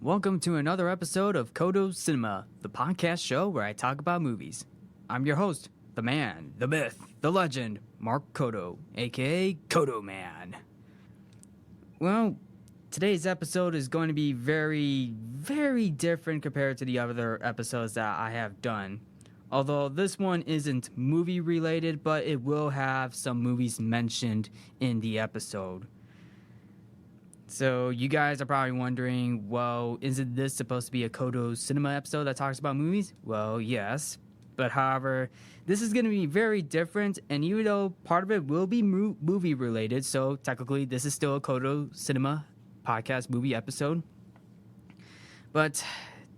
Welcome to another episode of Codo Cinema, the podcast show where I talk about movies. I'm your host, the man, the myth, the legend, Mark Codo, aka Codo Man. Well, today's episode is going to be very, very different compared to the other episodes that I have done. Although this one isn't movie related, but it will have some movies mentioned in the episode. So you guys are probably wondering, well, isn't this supposed to be a Codo Cinema episode that talks about movies? Well, yes. But however, this is going to be very different, and even though part of it will be movie related, so technically this is still a Codo Cinema podcast movie episode. But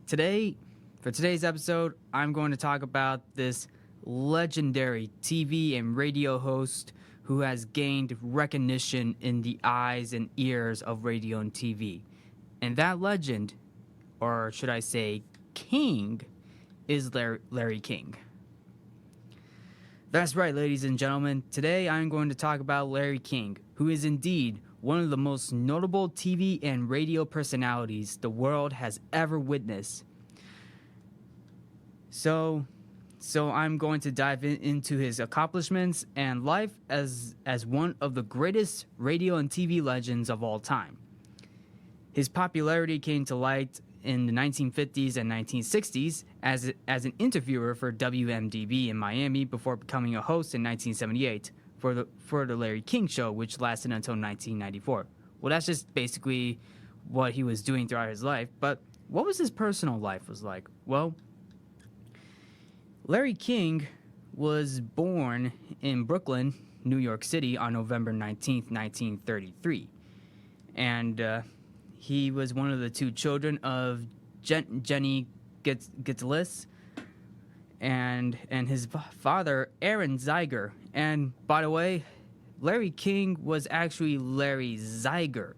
today, for today's episode, I'm going to talk about this legendary TV and radio host who has gained recognition in the eyes and ears of radio and TV. And that legend, or should I say king, is Larry King. That's right, ladies and gentlemen. Today I'm going to talk about Larry King, who is indeed one of the most notable TV and radio personalities the world has ever witnessed. So I'm going to dive into his accomplishments and life as one of the greatest radio and TV legends of all time. His popularity came to light in the 1950s and 1960s as an interviewer for WMDB in Miami before becoming a host in 1978 for the Larry King Show, which lasted until 1994. Well, that's just basically what he was doing throughout his life. But what was his personal life was like? Well, Larry King was born in Brooklyn, New York City on November 19th, 1933. And he was one of the two children of Jenny Gitlis and his father, Aaron Zeiger. And by the way, Larry King was actually Larry Zeiger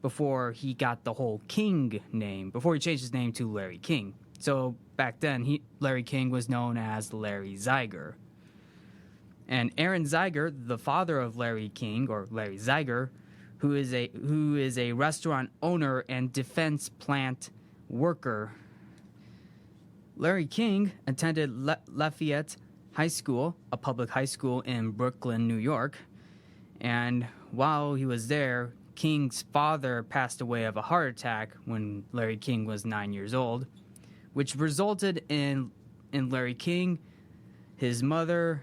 before he got the whole King name, before he changed his name to Larry King. So back then, Larry King was known as Larry Zeiger. And Aaron Zeiger, the father of Larry King, or Larry Zeiger, who is a restaurant owner and defense plant worker. Larry King attended Lafayette High School, a public high school in Brooklyn, New York. And while he was there, King's father passed away of a heart attack when Larry King was 9 years old, which resulted in Larry King, his mother,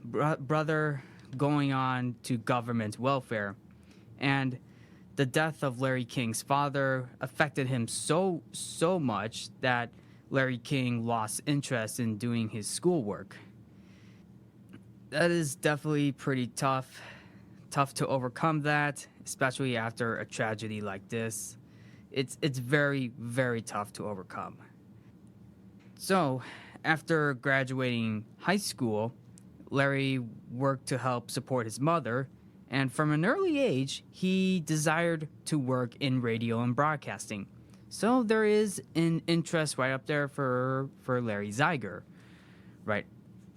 brother going on to government welfare. And the death of Larry King's father affected him so much that Larry King lost interest in doing his schoolwork. That is definitely pretty tough to overcome that, especially after a tragedy like this. It's very, very tough to overcome. So, after graduating high school, Larry worked to help support his mother, and from an early age, he desired to work in radio and broadcasting. So there is an interest right up there for Larry Zeiger, right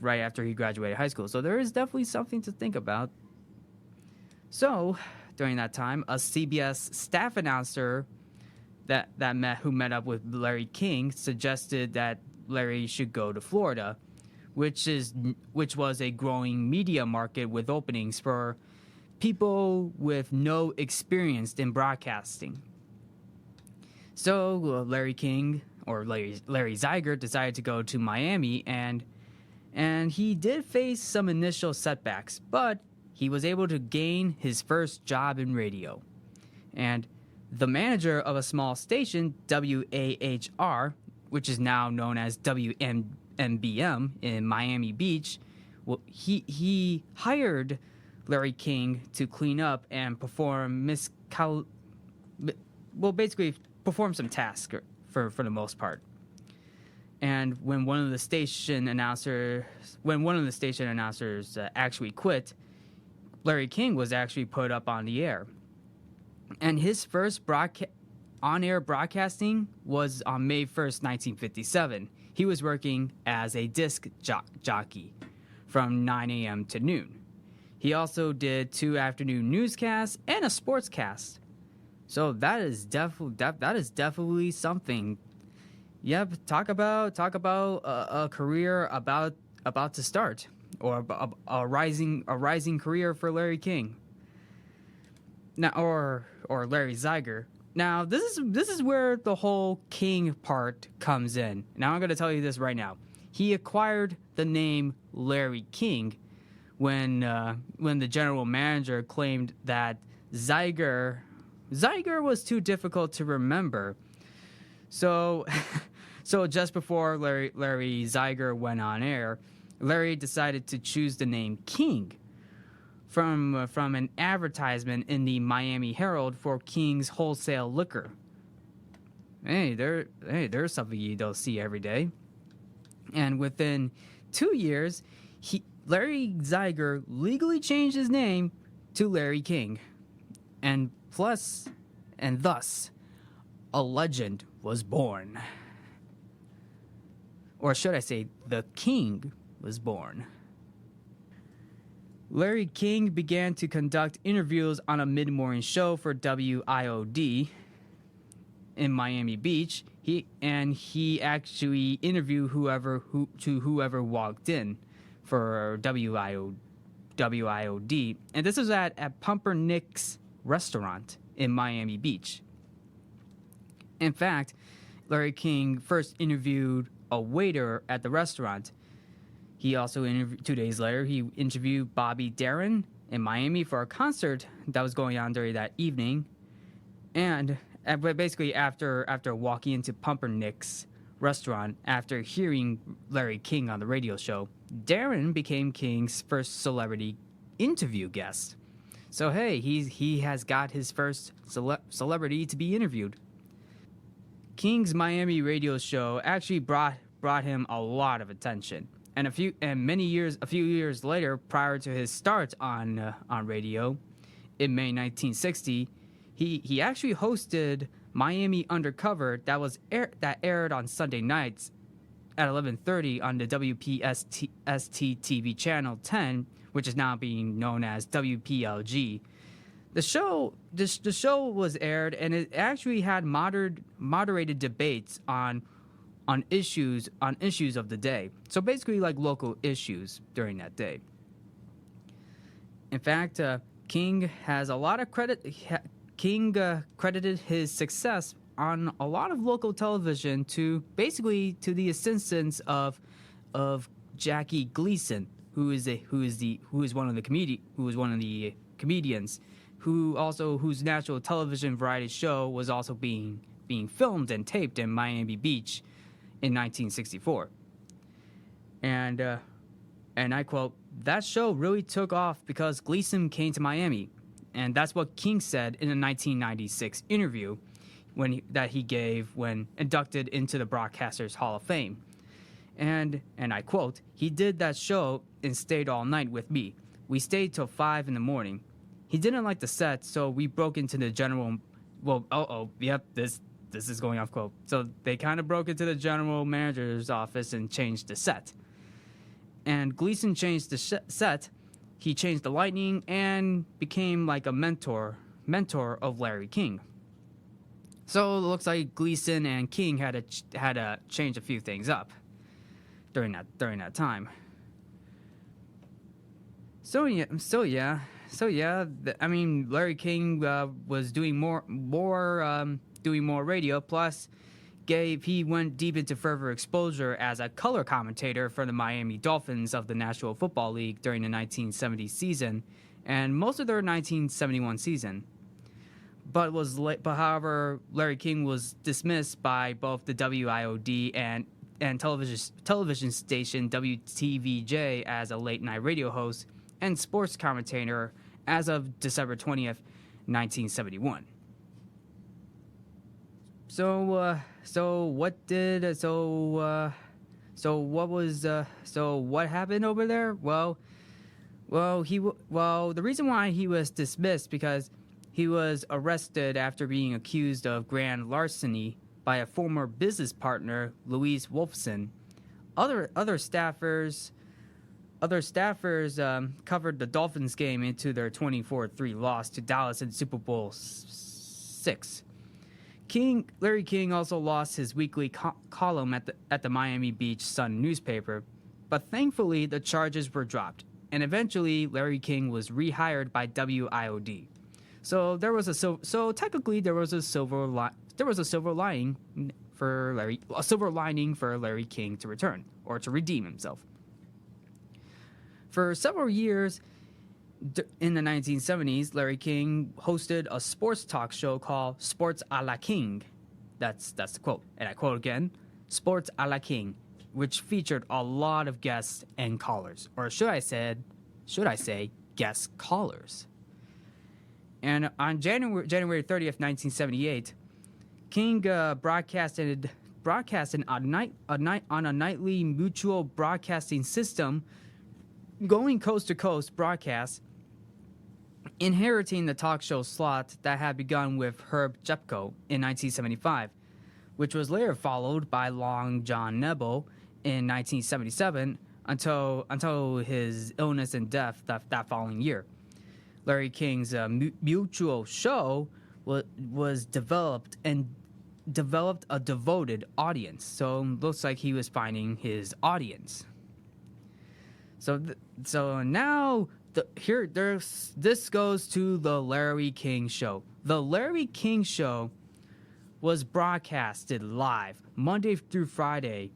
after he graduated high school. So there is definitely something to think about. So, during that time, a CBS staff announcer who met up with Larry King suggested that Larry should go to Florida, which was a growing media market with openings for people with no experience in broadcasting. So Larry King, or Larry Zeiger, decided to go to Miami, and he did face some initial setbacks, but he was able to gain his first job in radio. And the manager of a small station, WAHR, which is now known as WMBM in Miami Beach, well, he hired Larry King to clean up and perform some tasks for the most part. And when one of the station announcers actually quit, Larry King was actually put up on the air. And his first on-air broadcasting was on May 1st, 1957. He was working as a disc jockey from 9 a.m. to noon. He also did 2 afternoon newscasts and a sportscast. So that is definitely something. Yep, talk about a career about to start, or a rising career for Larry King. Now, or Larry Zeiger. Now, this is where the whole King part comes in. Now, I'm going to tell you this right now. He acquired the name Larry King when the general manager claimed that Zeiger was too difficult to remember. So, so just before Larry Zeiger went on air, Larry decided to choose the name King from an advertisement in the Miami Herald for King's wholesale liquor. There's something you don't see every day. And within 2 years, Larry Zeiger legally changed his name to Larry King, and thus, a legend was born. Or should I say, the King was born. Larry King began to conduct interviews on a mid-morning show for WIOD in Miami Beach. He actually interviewed whoever walked in for WIOD. And this was at Pumpernickel's restaurant in Miami Beach. In fact, Larry King first interviewed a waiter at the restaurant. He also interviewed 2 days later. He interviewed Bobby Darin in Miami for a concert that was going on during that evening, but basically after walking into Pumpernickel's restaurant after hearing Larry King on the radio show, Darin became King's first celebrity interview guest. So hey, he has got his first celebrity to be interviewed. King's Miami radio show actually brought him a lot of attention. And a few years later, prior to his start on radio, in May 1960, he actually hosted Miami Undercover that aired on Sunday nights at 11:30 on the WPST TV channel 10, which is now being known as WPLG. The show was aired, and it actually had moderated debates on issues of the day. So basically, like local issues during that day. In fact, King has a lot of credit. King credited his success on a lot of local television to the assistance of Jackie Gleason, who is one of the comedians, whose national television variety show was also being filmed and taped in Miami Beach in 1964. And I quote, "That show really took off because Gleason came to Miami." And that's what King said in a 1996 interview that he gave when inducted into the Broadcasters Hall of Fame. And I quote, "He did that show and stayed all night with me. We stayed till 5 in the morning. He didn't like the set, so we broke into the general..." Well, this is going off quote. So they kind of broke into the general manager's office and changed the set. And Gleason changed the set. He changed the lighting and became like a mentor of Larry King. So it looks like Gleason and King had to change a few things up during that time. I mean, Larry King was doing more radio. Plus, he went deep into further exposure as a color commentator for the Miami Dolphins of the National Football League during the 1970 season and most of their 1971 season. But however, Larry King was dismissed by both the WIOD and television station WTVJ as a late night radio host and sports commentator as of December 20th, 1971. So what happened over there? Well, the reason why he was dismissed because he was arrested after being accused of grand larceny by a former business partner, Louise Wolfson. Other staffers covered the Dolphins game into their 24-3 loss to Dallas in Super Bowl 2006. Larry King also lost his weekly column at the Miami Beach Sun newspaper, but thankfully the charges were dropped, and eventually Larry King was rehired by WIOD. So technically there was a silver lining for Larry King to return or to redeem himself. For several years in the 1970s, Larry King hosted a sports talk show called Sports a la King. That's the quote, and I quote again, Sports a la King, which featured a lot of guests and callers, or should I say, guest callers. And on January 30th, 1978, King broadcasted on a nightly mutual broadcasting system, going coast to coast broadcast, inheriting the talk show slot that had begun with Herb Jepko in 1975, which was later followed by Long John Nebo in 1977 until his illness and death that following year. Larry King's mutual show was developed a devoted audience. So it looks like he was finding his audience. So now this goes to the Larry King Show. The Larry King Show was broadcasted live Monday through Friday,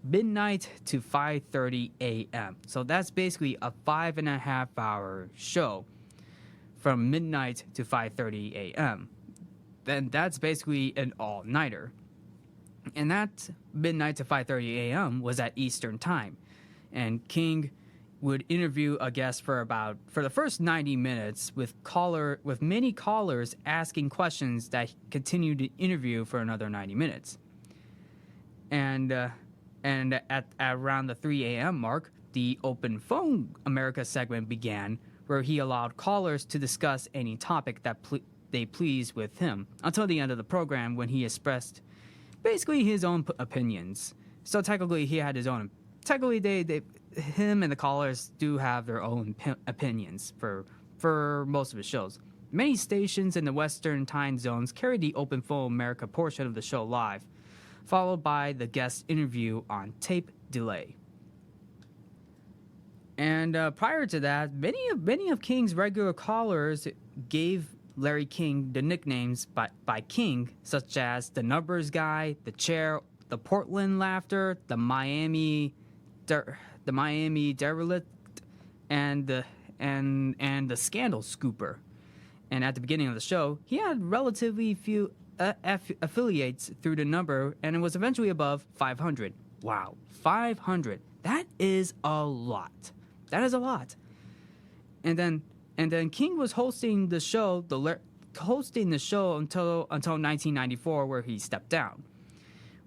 midnight to 5:30 a.m. So that's basically a 5.5-hour show from midnight to 5:30 a.m. Then that's basically an all-nighter. And that midnight to 5:30 a.m. was at Eastern Time. And King would interview a guest for the first 90 minutes with many callers asking questions that continued to interview for another 90 minutes. And at around the 3 a.m. mark, the Open Phone America segment began, where he allowed callers to discuss any topic that they pleased with him until the end of the program, when he expressed basically his own opinions. So technically he had his own. Technically him and the callers do have their own opinions for most of his shows. Many stations in the Western time zones carried the Open Phone America portion of the show live, followed by the guest interview on tape delay. And prior to that, many of King's regular callers gave Larry King the nicknames by King, such as the Numbers Guy, the Chair, the Portland Laughter, the Miami Derelict, and the Scandal Scooper. And at the beginning of the show, he had relatively few affiliates through the number, and it was eventually above 500. Wow, 500. That is a lot. That is a lot. And then King was hosting the show until 1994, where he stepped down.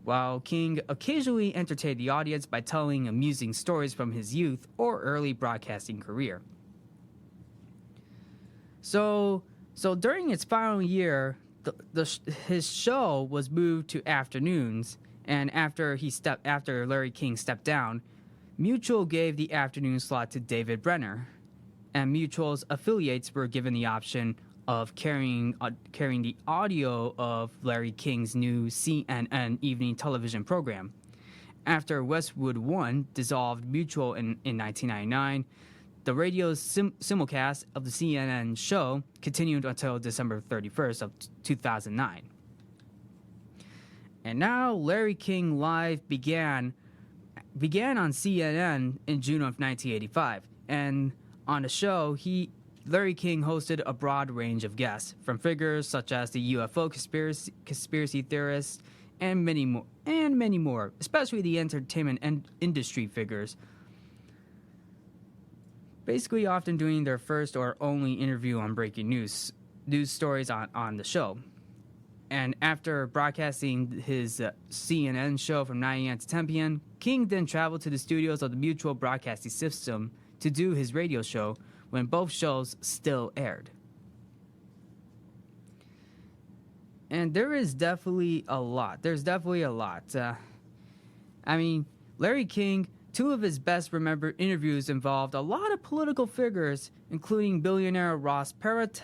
While King occasionally entertained the audience by telling amusing stories from his youth or early broadcasting career. So during its final year, his show was moved to afternoons, and after Larry King stepped down, Mutual gave the afternoon slot to David Brenner, and Mutual's affiliates were given the option of carrying the audio of Larry King's new CNN evening television program. After Westwood One dissolved Mutual in 1999, the radio's simulcast of the CNN show continued until December 31st of 2009. And now Larry King Live began on CNN in June of 1985, and on the show, Larry King hosted a broad range of guests, from figures such as the UFO conspiracy theorists and many more, especially the entertainment and industry figures, basically often doing their first or only interview on breaking news stories on the show. And after broadcasting his CNN show from 9 a.m. to 10 p.m., King then traveled to the studios of the Mutual Broadcasting System to do his radio show, when both shows still aired. And there is definitely a lot. Larry King, two of his best remembered interviews involved a lot of political figures, including billionaire Ross Perot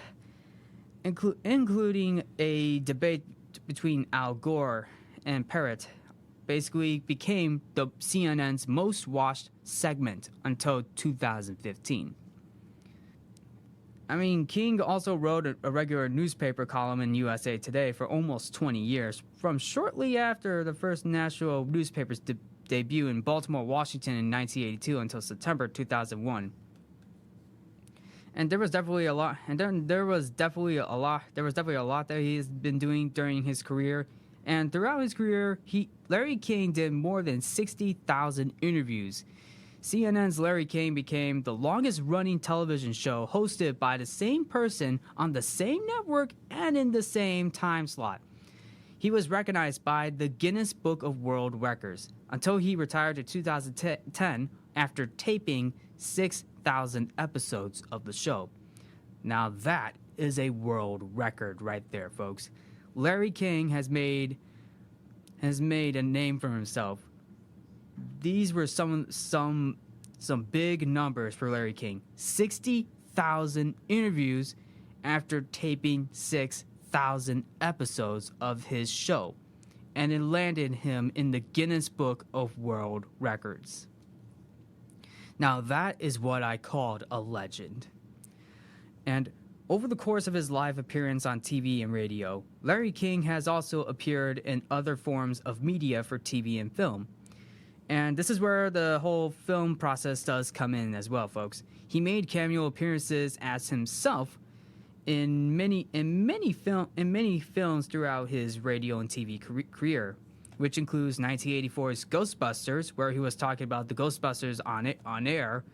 including a debate between Al Gore and Parrott, basically became the CNN's most watched segment until 2015. I mean, King also wrote a regular newspaper column in USA Today for almost 20 years, from shortly after the first national newspaper's debut in Baltimore, Washington in 1982 until September 2001. And there was definitely a lot. And then there was definitely a lot that he has been doing during his career. And throughout his career, Larry King did more than 60,000 interviews. CNN's Larry King became the longest-running television show hosted by the same person on the same network and in the same time slot. He was recognized by the Guinness Book of World Records until he retired in 2010 after taping 6,000 episodes of the show. Now that is a world record right there, folks. Larry King has made a name for himself. These were some big numbers for Larry King. 60,000 interviews after taping 6,000 episodes of his show. And it landed him in the Guinness Book of World Records. Now that is what I called a legend. And over the course of his live appearance on TV and radio, Larry King has also appeared in other forms of media for TV and film. And this is where the whole film process does come in as well, folks. He made cameo appearances as himself in many films throughout his radio and TV career, which includes 1984's Ghostbusters, where he was talking about the Ghostbusters on air,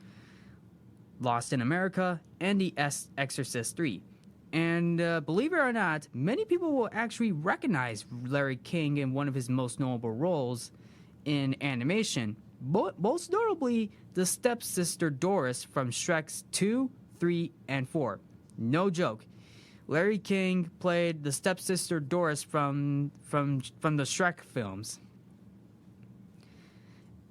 Lost in America, and The Exorcist 3. And believe it or not, many people will actually recognize Larry King in one of his most notable roles in animation, most notably the stepsister Doris from Shrek 2, 3, and 4. No joke. Larry King played the stepsister Doris from the Shrek films.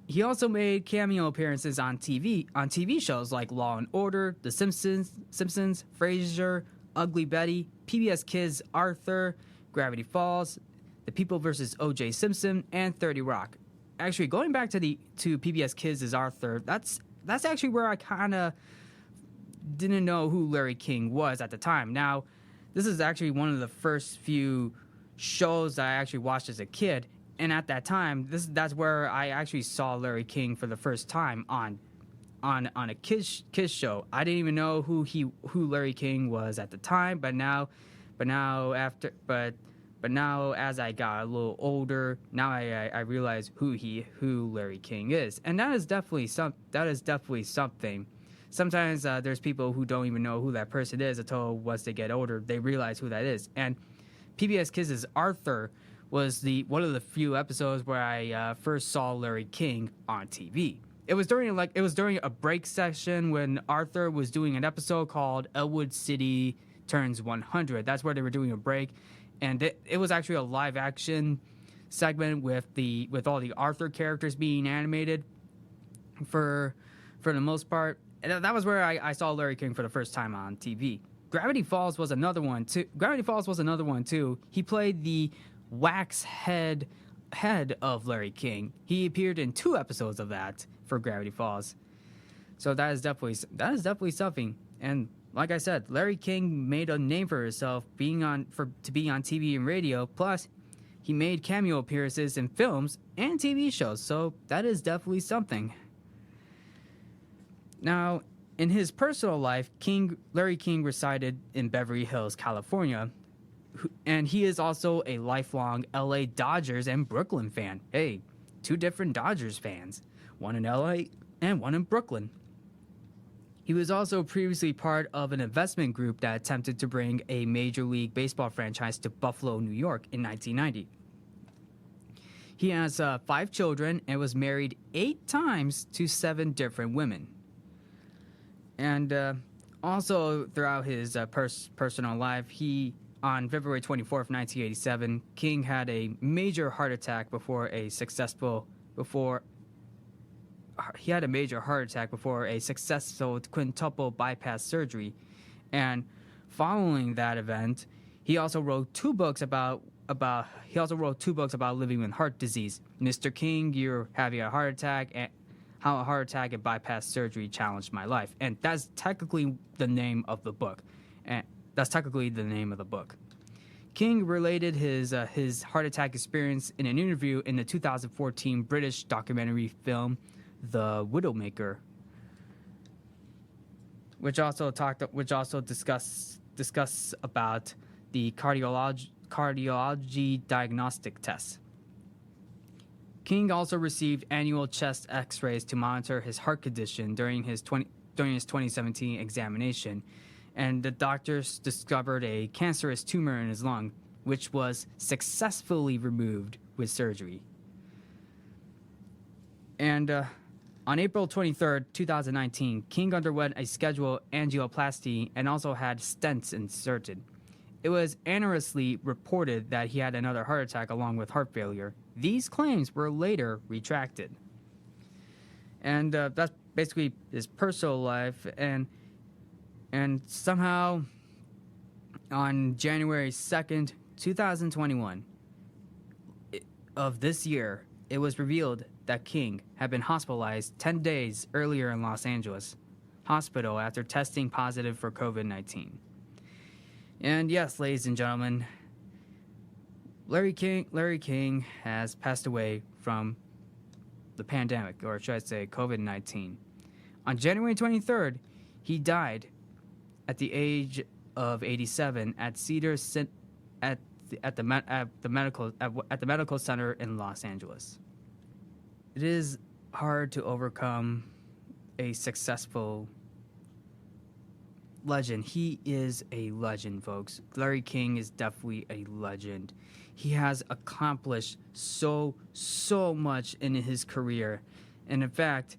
He also made cameo appearances on TV shows like Law and Order, The Simpsons, Frasier, Ugly Betty, PBS Kids Arthur, Gravity Falls, The People vs. O.J. Simpson, and 30 Rock. Actually, going back to PBS Kids as Arthur, that's actually where I kind of didn't know who Larry King was at the time. Now, this is actually one of the first few shows that I actually watched as a kid, and at that time, that's where I actually saw Larry King for the first time on a kids show. I didn't even know who Larry King was at the time, but now as I got a little older, now I realize who Larry King is, and that is definitely something. Sometimes there's people who don't even know who that person is until once they get older they realize who that is. And PBS Kids' Arthur was one of the few episodes where I first saw Larry King on TV. It was during a break session when Arthur was doing an episode called Elwood City Turns 100. That's where they were doing a break. And it was actually a live action segment with all the Arthur characters being animated for the most part. And that was where I saw Larry King for the first time on TV. Gravity Falls was another one too. He played the wax head of Larry King. He appeared in 2 episodes of that for Gravity Falls. So that is definitely something. And like I said, Larry King made a name for himself to be on TV and radio. Plus, he made cameo appearances in films and TV shows. So that is definitely something. Now, in his personal life, Larry King resided in Beverly Hills, California, and he is also a lifelong LA Dodgers and Brooklyn fan. Hey, 2 different Dodgers fans, one in LA and one in Brooklyn. He was also previously part of an investment group that attempted to bring a Major League Baseball franchise to Buffalo, New York in 1990. He has 5 children and was married 8 times to 7 different women. And also throughout his personal life, on February 24th, 1987, King had a major heart attack before a successful quintuple bypass surgery. And following that event, He also wrote two books about living with heart disease. Mr. King, You're Having a Heart Attack, and How a Heart Attack and Bypass Surgery Challenged My Life. And that's technically the name of the book. King related his heart attack experience in an interview in the 2014 British documentary film The Widowmaker, which also discuss about the cardiology diagnostic tests. King also received annual chest X-rays to monitor his heart condition during his 2017 examination, and the doctors discovered a cancerous tumor in his lung, which was successfully removed with surgery. And on April 23rd, 2019, King underwent a scheduled angioplasty and also had stents inserted. It was anonymously reported that he had another heart attack along with heart failure. These claims were later retracted. And that's basically his personal life. And somehow, on January 2nd, 2021 of this year, it was revealed that King had been hospitalized 10 days earlier in Los Angeles hospital after testing positive for COVID-19. And yes, ladies and gentlemen, Larry King has passed away from the pandemic, or should I say COVID-19. On January 23rd, he died at the age of 87 at the medical center in Los Angeles. It is hard to overcome a successful legend. He is a legend, folks. Larry King is definitely a legend. He has accomplished so much in his career. And in fact,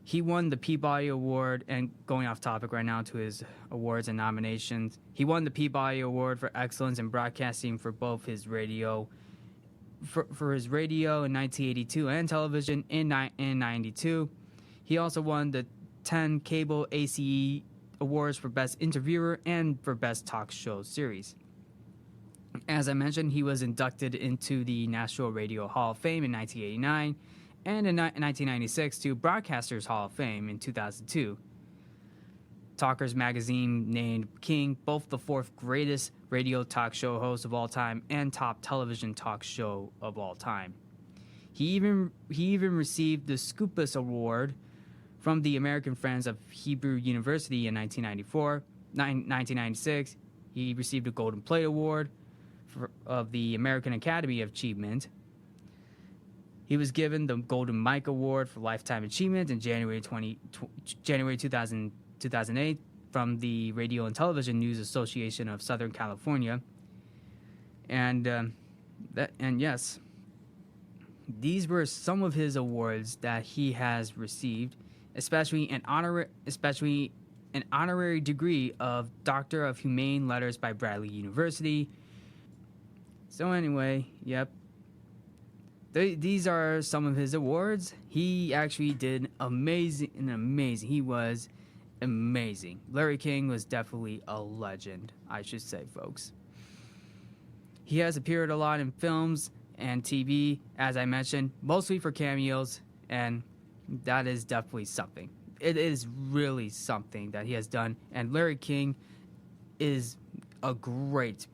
he won the Peabody Award, and going off topic right now to his awards and nominations, he won the Peabody Award for excellence in broadcasting for both his radio for his radio in 1982 and television in 92. He also won the 10 Cable ACE Awards for Best Interviewer and for Best Talk Show Series. As I mentioned, he was inducted into the National Radio Hall of Fame in 1989 and in 1996 to Broadcasters Hall of Fame in 2002. Talkers magazine named King both the fourth greatest radio talk show host of all time and top television talk show of all time. He even received the Scopus Award from the American Friends of Hebrew University in 1996. He received a Golden Plate Award of the American Academy of Achievement. He was given the Golden Mike Award for Lifetime Achievement in January 2008 from the Radio and Television News Association of Southern California. And yes, these were some of his awards that he has received, especially an honorary degree of Doctor of Humane Letters by Bradley University. So anyway, yep. These are some of his awards. He actually did amazing. He was amazing. Larry King was definitely a legend, I should say, folks. He has appeared a lot in films and TV, as I mentioned, mostly for cameos, and that is definitely something. It is really something that he has done, and Larry King is a great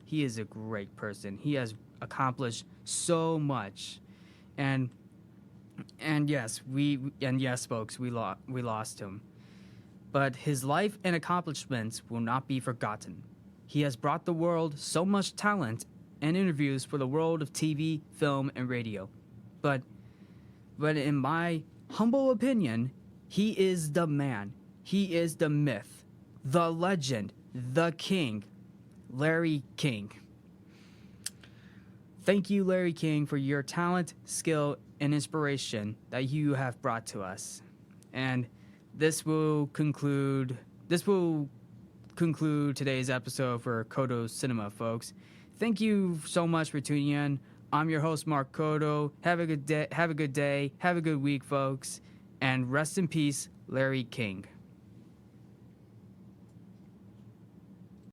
person. He has accomplished so much. And yes, folks, we lost him. But his life and accomplishments will not be forgotten. He has brought the world so much talent and interviews for the world of TV, film, and radio. But in my humble opinion, he is the man. He is the myth, the legend, the king, Larry King. Thank you, Larry King, for your talent, skill, and inspiration that you have brought to us. And this will conclude today's episode for Codo Cinema, folks. Thank you so much for tuning in. I'm your host, Mark Codo. Have a good day. Have a good week, folks. And rest in peace, Larry King.